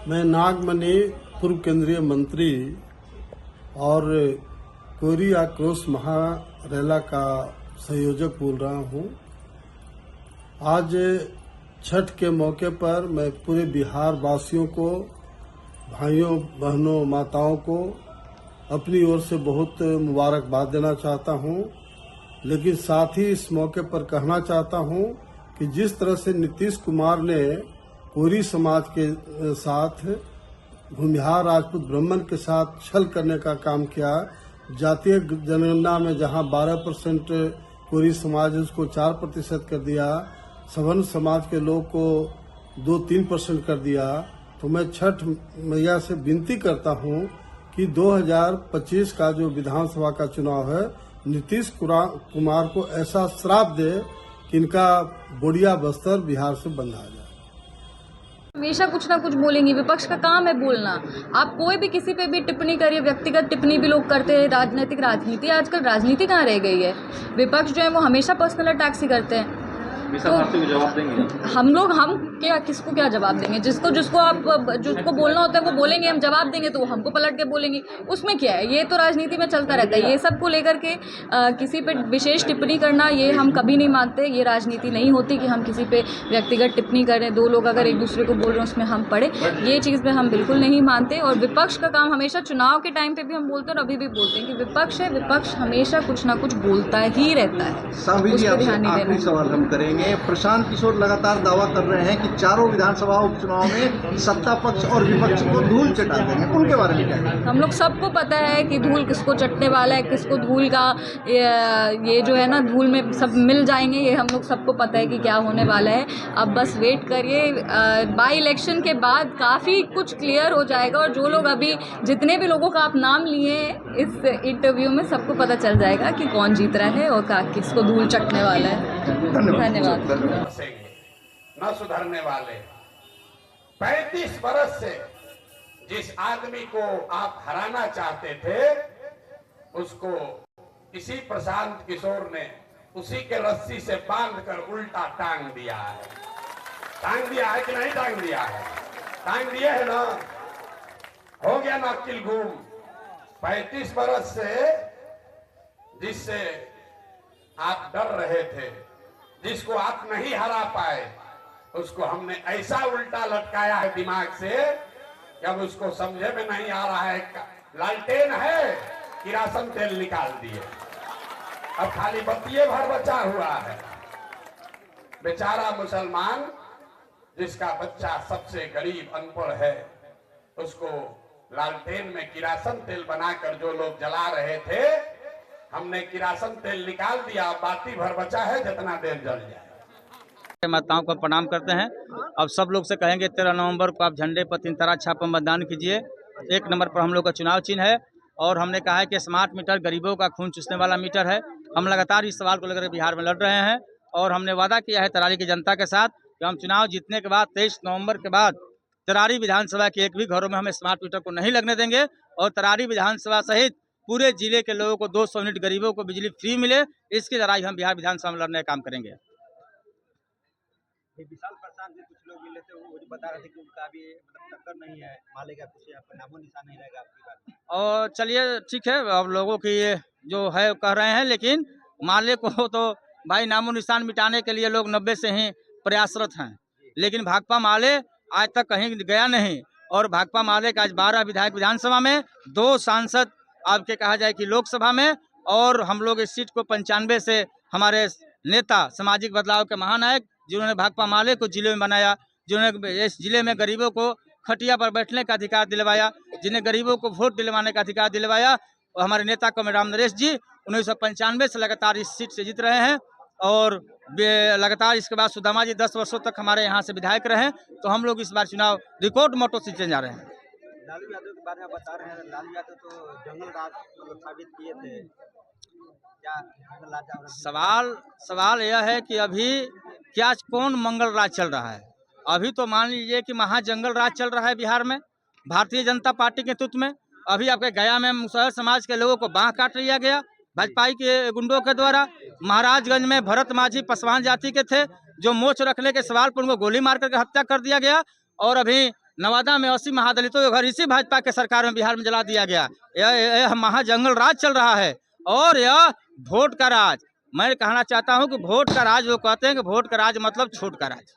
मैं नागमणि पूर्व केंद्रीय मंत्री और कोरी आक्रोश महारैला का संयोजक बोल रहा हूं। आज छठ के मौके पर मैं पूरे बिहार वासियों को, भाइयों बहनों माताओं को अपनी ओर से बहुत मुबारकबाद देना चाहता हूं। लेकिन साथ ही इस मौके पर कहना चाहता हूं कि जिस तरह से नीतीश कुमार ने कोरी समाज के साथ, भूमिहार राजपूत ब्राह्मण के साथ छल करने का काम किया, जातीय जनगणना में जहां 12% कोरी समाज है उसको 4% कर दिया, सवर्ण समाज के लोग को 2-3% कर दिया, तो मैं छठ मैया से विनती करता हूं कि 2025 का जो विधानसभा का चुनाव है, नीतीश कुमार को ऐसा श्राप दे कि इनका बोडिया बस्तर बिहार से बंद आ जाए। हमेशा कुछ ना कुछ बोलेंगी। विपक्ष का काम है बोलना। आप कोई भी किसी पे भी टिप्पणी करिए, व्यक्तिगत टिप्पणी भी लोग करते हैं। राजनीति, आजकल राजनीति कहाँ रह गई है। विपक्ष जो है वो हमेशा पर्सनल अटैक्स ही करते हैं। तो जवाब देंगे हम किसको क्या जवाब देंगे? जिसको बोलना होता है वो बोलेंगे, हम जवाब देंगे तो वो हमको पलट के बोलेंगे। उसमें क्या है? ये तो राजनीति में चलता रहता है। ये सबको लेकर के किसी पे विशेष टिप्पणी करना, ये हम कभी नहीं मानते। ये राजनीति नहीं होती कि हम किसी पे व्यक्तिगत टिप्पणी करें। दो लोग अगर एक दूसरे को बोल रहे हैं उसमें हम पढ़े, ये चीज़ में हम बिल्कुल नहीं मानते। और विपक्ष का काम हमेशा, चुनाव के टाइम पे भी हम बोलते हैं और अभी भी बोलते हैं कि विपक्ष है, विपक्ष हमेशा कुछ ना कुछ बोलता ही रहता है। उस पर ध्यान नहीं देना। सवाल हम करेंगे। प्रशांत किशोर लगातार दावा कर रहे हैं कि चारों विधानसभा उपचुनाव में सत्ता पक्ष और विपक्ष को धूल चटा देंगे, उनके बारे में क्या कहेंगे? हम लोग सबको पता है कि धूल किसको चटने वाला है, किसको धूल का ये जो है ना, धूल में सब मिल जाएंगे। ये हम लोग सबको पता है कि क्या होने वाला है। अब बस वेट करिए। बाई इलेक्शन के बाद काफ़ी कुछ क्लियर हो जाएगा और जो लोग अभी, जितने भी लोगों का आप नाम लिए इस इंटरव्यू में, सबको पता चल जाएगा कि कौन जीत रहा है और किसको धूल चटने वाला है। धन्यवाद। न सुधरने वाले 35 बरस से जिस आदमी को आप हराना चाहते थे, उसको इसी प्रशांत किशोर ने उसी के रस्सी से बांधकर उल्टा टांग दिया है। टांग दिया है कि नहीं टांग दिया है? टांग दिया है ना। हो गया ना अक्ल घूम। 35 बरस से जिससे आप डर रहे थे, जिसको आप नहीं हरा पाए, उसको हमने ऐसा उल्टा लटकाया है दिमाग से कि अब उसको समझे में नहीं आ रहा है। लालटेन है, किरासन तेल निकाल दिए, अब खाली बत्तिये भर बचा हुआ है। बेचारा मुसलमान जिसका बच्चा सबसे गरीब अनपढ़ है, उसको लालटेन में किरासन तेल बनाकर जो लोग जला रहे थे, हमने किरासन तेल निकाल दिया। बाती भर बचा है, जितना देर जल जाए। माताओं को प्रणाम करते हैं। अब सब लोग से कहेंगे 13 नवंबर को आप झंडे पर 3 तारा छाप मतदान कीजिए। 1 नंबर पर हम लोग का चुनाव चिन्ह है और हमने कहा है कि स्मार्ट मीटर गरीबों का खून चूसने वाला मीटर है। हम लगातार इस सवाल को लेकर बिहार में लड़ रहे हैं और हमने वादा किया है तरारी की जनता के साथ कि हम चुनाव जीतने के बाद 23 नवंबर के बाद तरारी विधानसभा के एक भी घरों में हमें स्मार्ट मीटर को नहीं लगने देंगे और तरारी विधानसभा सहित पूरे जिले के लोगों को 200 यूनिट गरीबों को बिजली फ्री मिले, इसकी लड़ाई हम बिहार विधानसभा में लड़ने का काम करेंगे। विशाल प्रसाद जी कुछ लोग मिले थे, वो बता रहे थे कि उनका भी टक्कर नहीं है, माले का कुछ नामो निशान नहीं रहेगा आपकी बात। और चलिए ठीक है, अब लोगों की ये जो है कह रहे हैं, लेकिन माले को तो भाई नामो निशान मिटाने के लिए लोग 90 से ही प्रयासरत हैं, लेकिन भाकपा माले आज तक कहीं गया नहीं। और भाकपा माले का आज 12 विधायक विधानसभा में, 2 सांसद आपके कहा जाए कि लोकसभा में, और हम लोग इस सीट को 95 से हमारे नेता, सामाजिक बदलाव के महानायक, जिन्होंने भाकपा माले को जिले में बनाया, जिन्होंने इस जिले में गरीबों को खटिया पर बैठने का अधिकार दिलवाया, जिन्हें गरीबों को वोट दिलवाने का अधिकार दिलवाया, और हमारे नेता कॉमरेड राम नरेश जी 1995 से लगातार इस सीट से जीत रहे हैं और लगातार इसके बाद सुदामा जी 10 वर्षों तक हमारे यहाँ से विधायक रहे। तो हम लोग इस बार चुनाव रिकॉर्ड मोटो से जा रहे हैं। लालू यादव के बारे में बता रहे हैं। लालू यादव तो जंगल राज साबित किए थे, क्या जंगल राज? सवाल यह है कि अभी क्या कौन मंगल राज चल रहा है? अभी तो मान लीजिए कि महाजंगल राज चल रहा है बिहार में भारतीय जनता पार्टी के नेतृत्व में। अभी आपके गया में मुसहर समाज के लोगों को बांह काट लिया गया भाजपा के गुंडों के द्वारा। महाराजगंज में भरत माझी पसवान जाति के थे जो मोच रखने के सवाल पर उनको गोली मार करके हत्या कर दिया गया। और अभी नवादा में 80 महादलितों के घर इसी भाजपा के सरकार में बिहार में जला दिया गया। यह महाजंगल राज चल रहा है और यह वोट का राज। मैं कहना चाहता हूं कि वोट का राज, वो कहते हैं कि वोट का राज मतलब छूट का राज।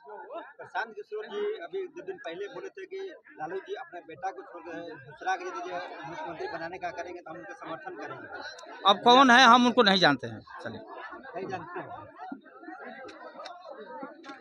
प्रशांत किशोर जी अभी 2 दिन पहले बोले थे कि लालू जी अपने बेटा को छोड़ दूसरा के यदि मुख्यमंत्री बनाने का करेंगे तो हम उनका समर्थन करेंगे। अब कौन है हम उनको नहीं जानते हैं। चलिए नहीं जानते हैं।